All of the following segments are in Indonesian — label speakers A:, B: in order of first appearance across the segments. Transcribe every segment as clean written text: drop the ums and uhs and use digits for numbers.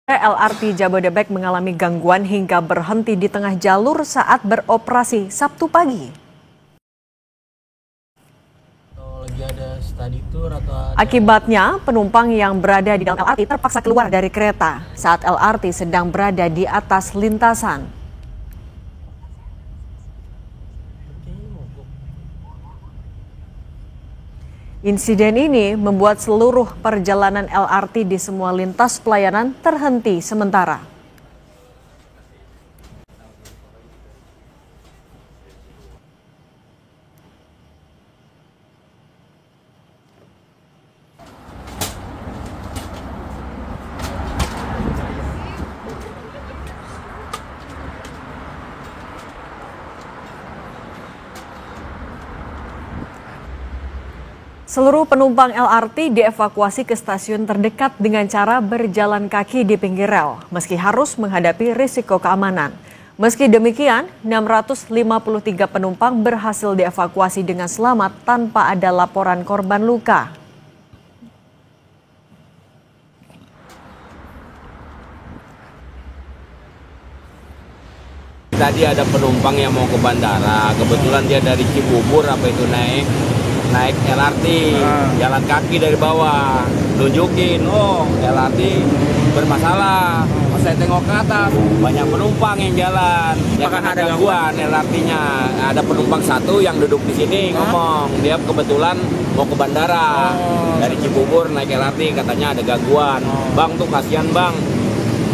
A: LRT Jabodebek mengalami gangguan hingga berhenti di tengah jalur saat beroperasi Sabtu pagi. Akibatnya, penumpang yang berada di dalam LRT terpaksa keluar dari kereta saat LRT sedang berada di atas lintasan. Insiden ini membuat seluruh perjalanan LRT di semua lintas pelayanan terhenti sementara. Seluruh penumpang LRT dievakuasi ke stasiun terdekat dengan cara berjalan kaki di pinggir rel, meski harus menghadapi risiko keamanan. Meski demikian, 653 penumpang berhasil dievakuasi dengan selamat tanpa ada laporan korban luka.
B: Tadi ada penumpang yang mau ke bandara, kebetulan dia dari Cibubur naik LRT, jalan kaki dari bawah, nunjukin, oh LRT bermasalah. Pas saya tengok ke atas, banyak penumpang yang jalan. Ya kan ada gangguan LRT-nya. Ada penumpang satu yang duduk di sini ngomong, dia kebetulan mau ke bandara dari Cibubur naik LRT, katanya ada gangguan. Bang tuh kasihan bang,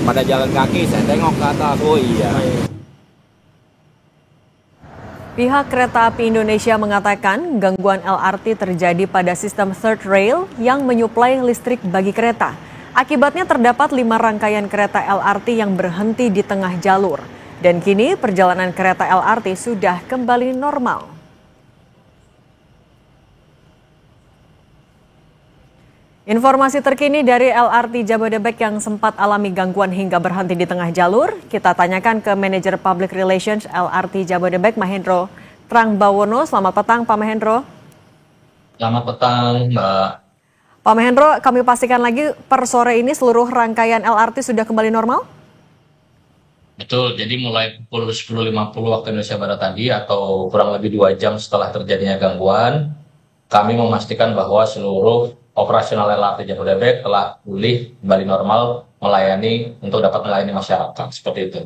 B: pada jalan kaki. Saya tengok ke atas, oh iya.
A: Pihak Kereta Api Indonesia mengatakan gangguan LRT terjadi pada sistem third rail yang menyuplai listrik bagi kereta. Akibatnya terdapat 5 rangkaian kereta LRT yang berhenti di tengah jalur. Dan kini perjalanan kereta LRT sudah kembali normal. Informasi terkini dari LRT Jabodebek yang sempat alami gangguan hingga berhenti di tengah jalur, kita tanyakan ke Manajer Public Relations LRT Jabodebek, Mahendro Trangbawono. Selamat petang, Pak Mahendro.
C: Selamat petang, Mbak.
A: Pak Mahendro, kami pastikan lagi per sore ini seluruh rangkaian LRT sudah kembali normal?
C: Betul, jadi mulai pukul 10.50 waktu Indonesia Barat tadi atau kurang lebih 2 jam setelah terjadinya gangguan, kami memastikan bahwa seluruh operasional LRT Jabodebek telah pulih kembali normal untuk dapat melayani masyarakat, seperti itu.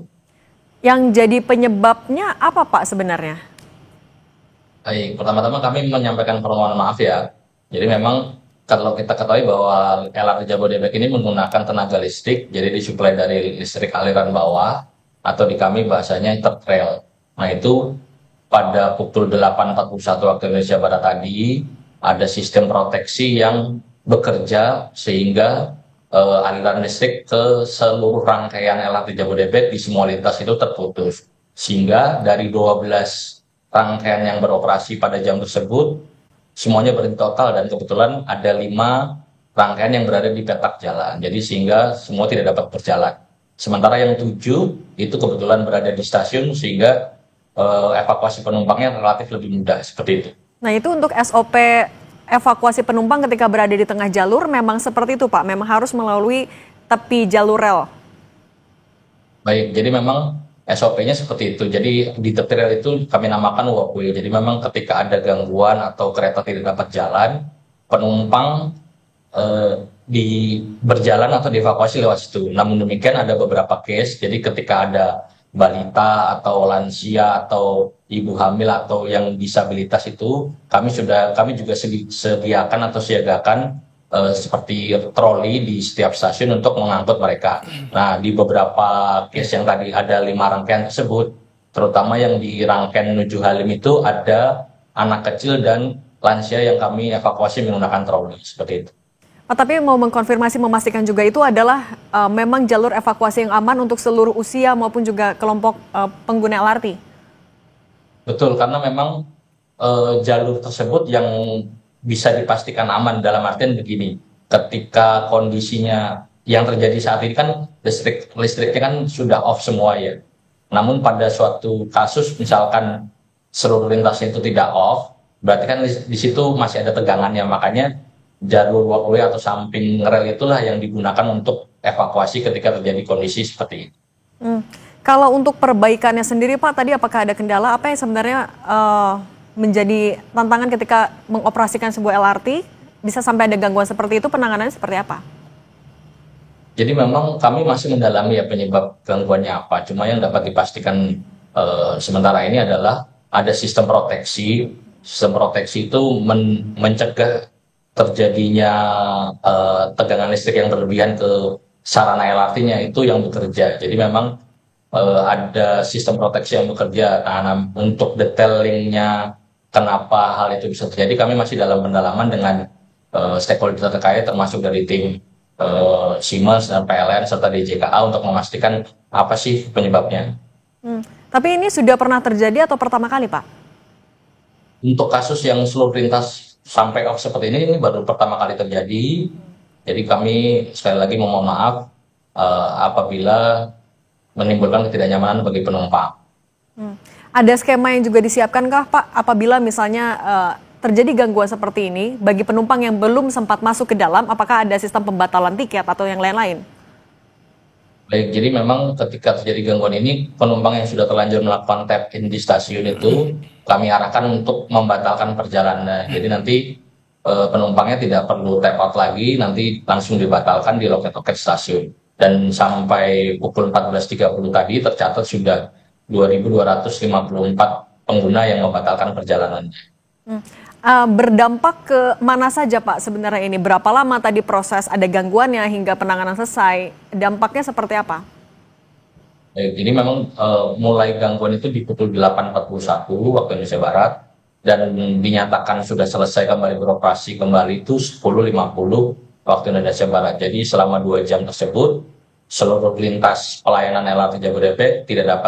A: Yang jadi penyebabnya apa Pak sebenarnya?
C: Baik, pertama-tama kami menyampaikan permohonan maaf ya. Jadi memang kalau kita ketahui bahwa LRT Jabodebek ini menggunakan tenaga listrik, jadi disuplai dari listrik aliran bawah atau di kami bahasanya third rail. Nah itu pada pukul 8.41 waktu Indonesia Barat tadi, ada sistem proteksi yang bekerja sehingga aliran listrik ke seluruh rangkaian LRT Jabodebek di semua lintas itu terputus. Sehingga dari 12 rangkaian yang beroperasi pada jam tersebut, semuanya berhenti total dan kebetulan ada 5 rangkaian yang berada di petak jalan. Jadi sehingga semua tidak dapat berjalan. Sementara yang 7 itu kebetulan berada di stasiun sehingga evakuasi penumpangnya relatif lebih mudah, seperti itu.
A: Nah itu untuk SOP evakuasi penumpang ketika berada di tengah jalur memang seperti itu Pak? Memang harus melalui tepi jalur rel?
C: Baik, jadi memang SOP-nya seperti itu. Jadi di tepi rel itu kami namakan walkway. Jadi memang ketika ada gangguan atau kereta tidak dapat jalan, penumpang berjalan atau dievakuasi lewat situ. Namun demikian ada beberapa case, jadi ketika ada balita atau lansia atau ibu hamil atau yang disabilitas itu kami juga sediakan atau siagakan seperti troli di setiap stasiun untuk mengangkut mereka. Nah di beberapa case yang tadi ada 5 rangkaian tersebut, terutama yang di rangkaian menuju Halim itu ada anak kecil dan lansia yang kami evakuasi menggunakan troli, seperti itu.
A: Tapi mau mengkonfirmasi, memastikan juga itu adalah memang jalur evakuasi yang aman untuk seluruh usia maupun juga kelompok pengguna LRT?
C: Betul, karena memang jalur tersebut yang bisa dipastikan aman dalam artian begini, ketika kondisinya yang terjadi saat ini kan listriknya kan sudah off semua ya. Namun pada suatu kasus misalkan seluruh lintasnya itu tidak off, berarti kan di situ masih ada tegangannya, makanya jalur walkway atau samping rel itulah yang digunakan untuk evakuasi ketika terjadi kondisi seperti ini.
A: Kalau untuk perbaikannya sendiri Pak, tadi apakah ada kendala apa yang sebenarnya menjadi tantangan ketika mengoperasikan sebuah LRT? Bisa sampai ada gangguan seperti itu, penanganannya seperti apa?
C: Jadi memang kami masih mendalami ya penyebab gangguannya apa. Cuma yang dapat dipastikan sementara ini adalah ada sistem proteksi. Sistem proteksi itu mencegah terjadinya tegangan listrik yang berlebihan ke sarana LRT-nya itu yang bekerja. Jadi memang ada sistem proteksi yang bekerja. Nah, untuk detailingnya kenapa hal itu bisa terjadi, kami masih dalam pendalaman dengan stakeholder terkait termasuk dari tim Siemens dan PLN serta DJKA untuk memastikan apa sih penyebabnya.
A: Tapi ini sudah pernah terjadi atau pertama kali Pak?
C: Untuk kasus yang seluruh lintas sampai off seperti ini baru pertama kali terjadi. Jadi kami sekali lagi memohon maaf apabila menimbulkan ketidaknyamanan bagi penumpang.
A: Ada skema yang juga disiapkankah Pak apabila misalnya terjadi gangguan seperti ini bagi penumpang yang belum sempat masuk ke dalam, apakah ada sistem pembatalan tiket atau yang lain-lain?
C: Baik, jadi memang ketika terjadi gangguan ini, penumpang yang sudah terlanjur melakukan tap in di stasiun itu, kami arahkan untuk membatalkan perjalanan. Jadi nanti penumpangnya tidak perlu tap out lagi, nanti langsung dibatalkan di loket-loket stasiun. Dan sampai pukul 14.30 tadi tercatat sudah 2.254 pengguna yang membatalkan perjalanannya.
A: Berdampak ke mana saja Pak sebenarnya ini? Berapa lama tadi proses ada gangguannya hingga penanganan selesai? Dampaknya seperti apa?
C: Jadi memang mulai gangguan itu di pukul 8.41 waktu Indonesia Barat dan dinyatakan sudah selesai kembali beroperasi kembali itu 10.50 waktu Indonesia Barat. Jadi selama 2 jam tersebut seluruh lintas pelayanan LRT Jabodebek tidak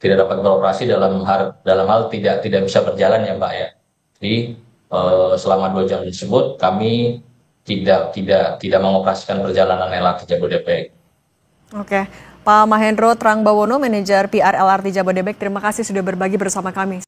C: dapat beroperasi dalam hal tidak bisa berjalan ya Mbak ya. Jadi selama 2 jam tersebut kami tidak mengoperasikan perjalanan LRT Jabodebek.
A: Oke, Pak Mahendro Trangbawono, manajer PR LRT Jabodebek, terima kasih sudah berbagi bersama kami.